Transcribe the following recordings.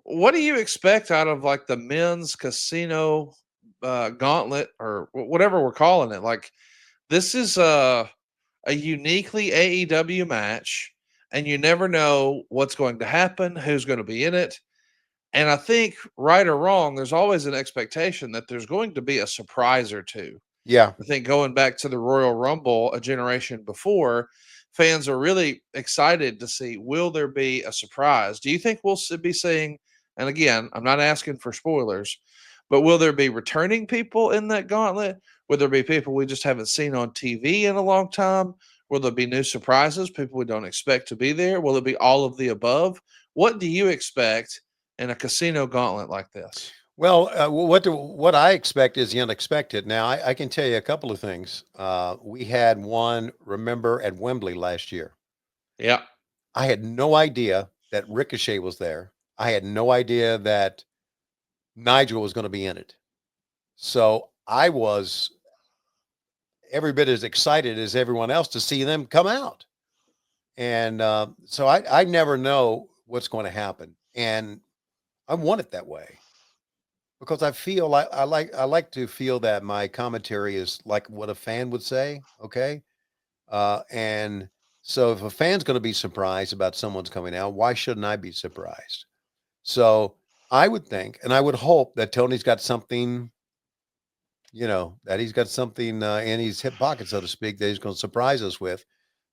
What do you expect out of like the men's casino gauntlet or whatever we're calling it? Like this is a uniquely AEW match, and you never know what's going to happen, who's going to be in it. And I think, right or wrong, there's always an expectation that there's going to be a surprise or two. Yeah. I think going back to the Royal Rumble a generation before, fans are really excited to see, will there be a surprise? Do you think we'll be seeing, and again, I'm not asking for spoilers, but will there be returning people in that gauntlet? Will there be people we just haven't seen on TV in a long time? Will there be new surprises, people we don't expect to be there? Will it be all of the above? What do you expect in a casino gauntlet like this? Well, what I expect is the unexpected. Now, I can tell you a couple of things. We had one, remember, at Wembley last year. Yeah. I had no idea that Ricochet was there. I had no idea that Nigel was going to be in it. So I was every bit as excited as everyone else to see them come out. And so I never know what's going to happen. And I want it that way because I feel like I like to feel that my commentary is like what a fan would say. Okay. And so if a fan's going to be surprised about someone's coming out, why shouldn't I be surprised? So I would think, and I would hope that Tony's got something, that he's got something in his hip pocket, so to speak, that he's going to surprise us with,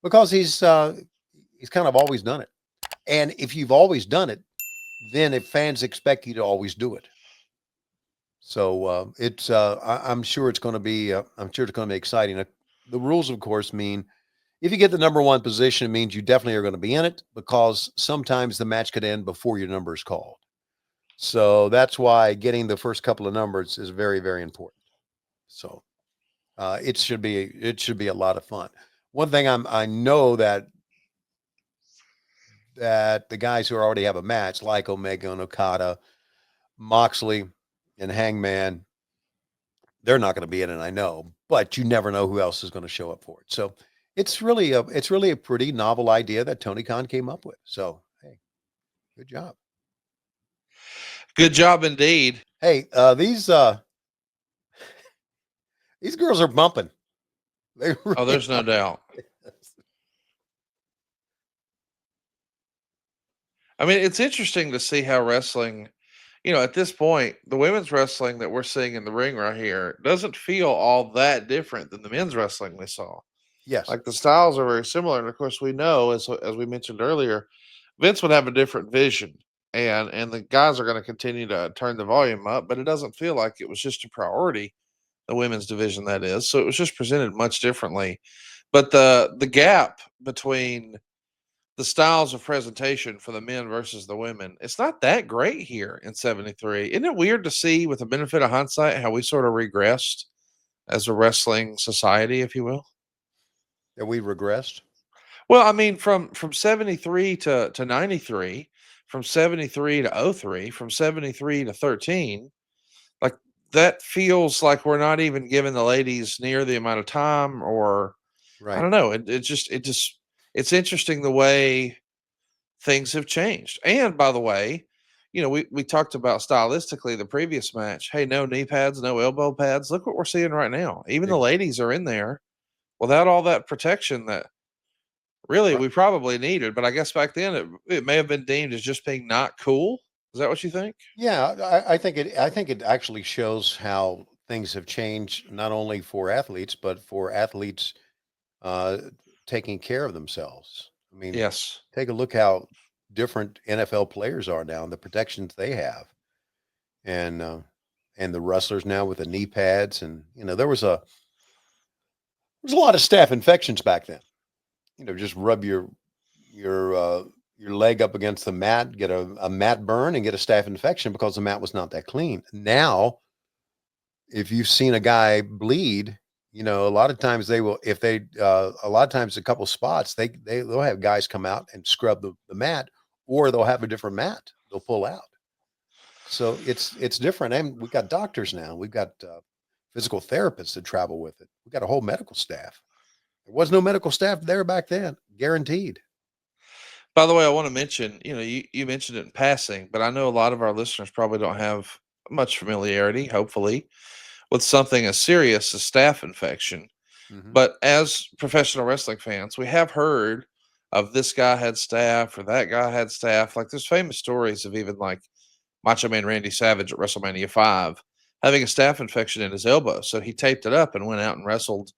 because he's kind of always done it. And if you've always done it, then if fans expect you to always do it. So I'm sure it's going to be I'm sure it's going to be exciting. The rules, of course, mean if you get the number one position, it means you definitely are going to be in it because sometimes the match could end before your number is called. So that's why getting the first couple of numbers is very, very important. So it should be a lot of fun. One thing I know that the guys who already have a match, like Omega and Okada, Moxley, and Hangman, they're not going to be in it. I know, but you never know who else is going to show up for it. So it's really a pretty novel idea that Tony Khan came up with. So hey, good job. Good job indeed. Hey, these girls are bumping. They Oh, really there's no are. doubt. I mean, it's interesting to see how wrestling, at this point, the women's wrestling that we're seeing in the ring right here doesn't feel all that different than the men's wrestling we saw. Yes. Like the styles are very similar, and of course, we know as we mentioned earlier, Vince would have a different vision, and the guys are going to continue to turn the volume up, but it doesn't feel like it was just a priority, the women's division that is. So it was just presented much differently. But the gap between the styles of presentation for the men versus the women, it's not that great here in 73. Isn't it weird to see, with the benefit of hindsight, how we sort of regressed as a wrestling society, if you will? That we regressed. Well, I mean, from 73 to 93, from 73 to '03, from 73 to 13, like that feels like we're not even giving the ladies near the amount of time, or I Right. don't know. It just it's interesting the way things have changed. And by the way, we talked about stylistically the previous match. Hey, no knee pads, no elbow pads. Look what we're seeing right now. Even the Ex- ladies are in there without all that protection that really right. we probably needed. But I guess back then it may have been deemed as just being not cool. Is that what you think? Yeah, I think it actually shows how things have changed, not only for athletes, but for athletes uh, taking care of themselves. I mean, Yes. take a look how different NFL players are now, and the protections they have, and uh, and the wrestlers now with the knee pads, and there was a lot of staph infections back then. Just rub your your leg up against the mat, get a mat burn, and get a staph infection because the mat was not that clean. Now, if you've seen a guy bleed, a lot of times they will. If they, a lot of times, a couple spots, they'll have guys come out and scrub the mat, or they'll have a different mat they'll pull out. So it's different, and we got doctors now. We've got physical therapists that travel with it. We got a whole medical staff. There was no medical staff there back then, guaranteed. By the way, I want to mention, you mentioned it in passing, but I know a lot of our listeners probably don't have much familiarity, hopefully, with something as serious as staph infection. Mhm. But as professional wrestling fans, we have heard of this guy had staph or that guy had staph. Like there's famous stories of even like Macho Man Randy Savage at WrestleMania 5 having a staph infection in his elbow. So he taped it up and went out and wrestled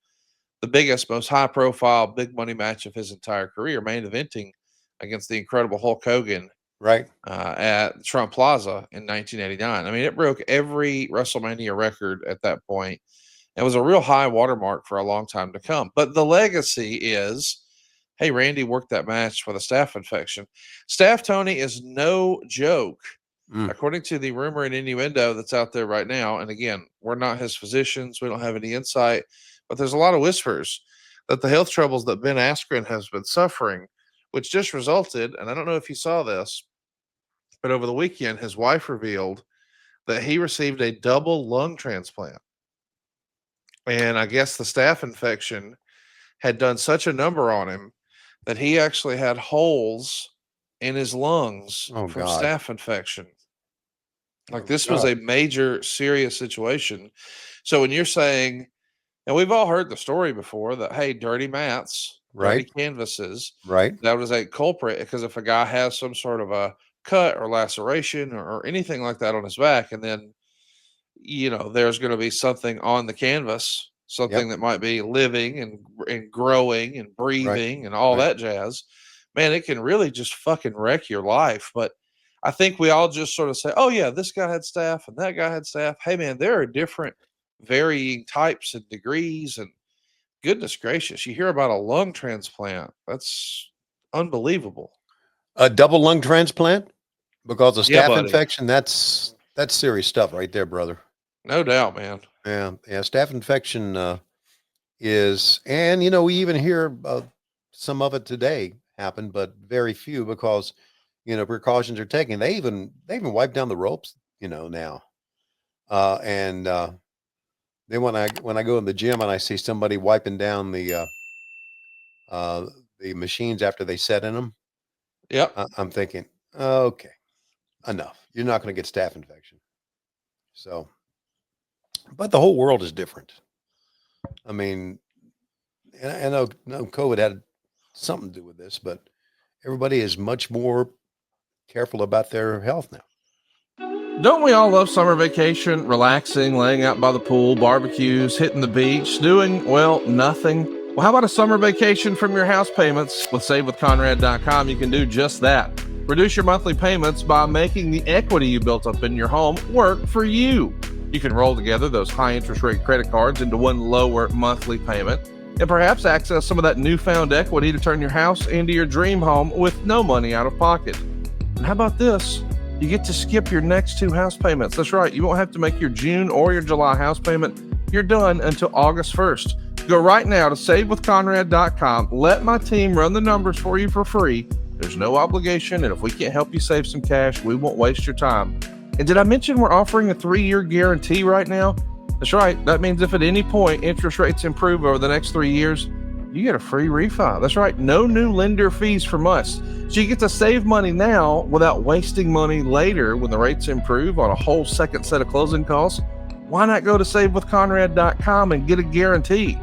the biggest, most high profile, big money match of his entire career, main eventing against the incredible Hulk Hogan Right. at Trump Plaza in 1989. I mean, it broke every WrestleMania record at that point. It was a real high watermark for a long time to come. But the legacy is, hey, Randy worked that match with a staph infection. Staph, Tony, is no joke. Mm. According to the rumor and innuendo that's out there right now, and again, we're not his physicians, we don't have any insight, but there's a lot of whispers that the health troubles that Ben Askren has been suffering, which just resulted, and I don't know if you saw this, but over the weekend, his wife revealed that he received a double lung transplant. And I guess the staph infection had done such a number on him that he actually had holes in his lungs Oh from God. staph infection. Like Oh this was God. a major, serious situation. So when you're saying, and we've all heard the story before that, hey, dirty mats, dirty Right. canvases, Right. that was a culprit because if a guy has some sort of a cut or laceration or anything like that on his back, and then there's going to be something on the canvas, Yep. something that might be living and growing and Right. breathing and all Right. that jazz. Man, it can really just fucking wreck your life. But I think we all just sort of say, oh yeah, this guy had staph and that guy had staph. Hey man, there are different varying types and degrees, and goodness gracious, you hear about a lung transplant. That's unbelievable. A double lung transplant because of Yeah, staph buddy. infection. That's serious stuff right there, brother. No doubt, man. Yeah. Yeah. Staph infection is, and we even hear some of it today happen, but very few because precautions are taken. They even wipe down the ropes, now. And then when I go in the gym and I see somebody wiping down uh, the machines after they set in them, Yep. I'm thinking, okay, enough. You're not going to get staph infection. So, but the whole world is different. I mean, and I know COVID had something to do with this, but everybody is much more careful about their health now. Don't we all love summer vacation, relaxing, laying out by the pool, barbecues, hitting the beach, doing, well, nothing? Well, how about a summer vacation from your house payments? With SaveWithConrad.com, you can do just that. Reduce your monthly payments by making the equity you built up in your home work for you. You can roll together those high interest rate credit cards into one lower monthly payment and perhaps access some of that newfound equity to turn your house into your dream home with no money out of pocket. And how about this? You get to skip your next two house payments. That's right. You won't have to make your June or your July house payment. You're done until August 1st. Go right now to SaveWithConrad.com. Let my team run the numbers for you for free. There's no obligation, and if we can't help you save some cash, we won't waste your time. And did I mention we're offering a 3-year guarantee right now? That's right. That means if at any point interest rates improve over the next 3 years, you get a free refi. That's right. No new lender fees from us. So you get to save money now without wasting money later when the rates improve on a whole second set of closing costs. Why not go to SaveWithConrad.com and get a guarantee?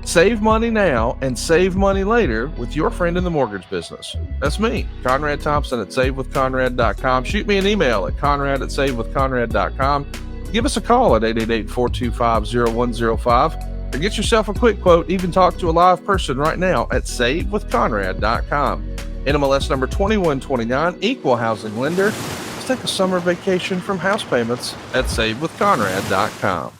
Save money now and save money later with your friend in the mortgage business. That's me, Conrad Thompson at SaveWithConrad.com. Shoot me an email at Conrad@SaveWithConrad.com. Give us a call at 888-425-0105. Or get yourself a quick quote, even talk to a live person right now at SaveWithConrad.com. NMLS number 2129, equal housing lender. Let's take a summer vacation from house payments at SaveWithConrad.com.